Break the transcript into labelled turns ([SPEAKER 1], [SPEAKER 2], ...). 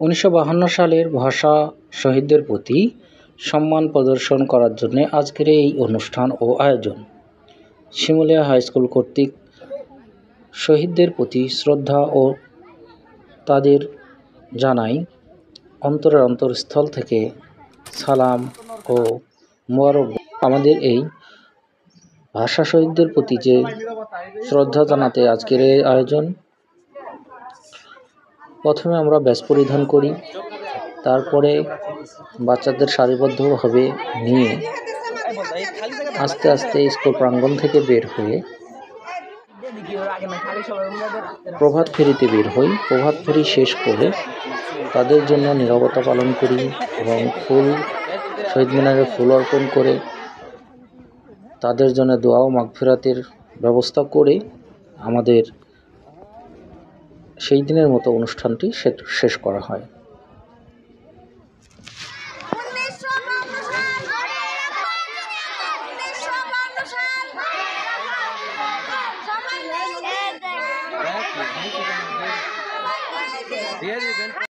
[SPEAKER 1] 1952 সালের ভাষা শহীদদের প্রতি সম্মান প্রদর্শন করার জন্য আজকের এই অনুষ্ঠান ও আয়োজন। শিমুলিয়া হাই স্কুল কর্তৃক শহীদদের প্রতি শ্রদ্ধা ও তাদের জানাই অন্তরের অন্তরস্থল থেকে সালাম ও মোবারক। আমাদের এই ভাষা শহীদদের প্রতি যে শ্রদ্ধা জানাতে আজকের এই আয়োজন। প্রথমে আমরা ব্যাজ পরিধান করি, তারপরে বাচ্চাদের সারিবদ্ধভাবে নিয়ে আস্তে আস্তে স্কুল প্রাঙ্গণ থেকে বের হয়ে প্রভাত ফেরিতে বের হই। প্রভাত ফেরি শেষ করে তাদের জন্য নীরবতা পালন করি এবং শহীদ মিনারে ফুল অর্পণ করে তাদের জন্য দোয়া ও মাগফিরাতের ব্যবস্থা করে আমাদের সেই দিনের মতো অনুষ্ঠানটি শেষ করা হয়।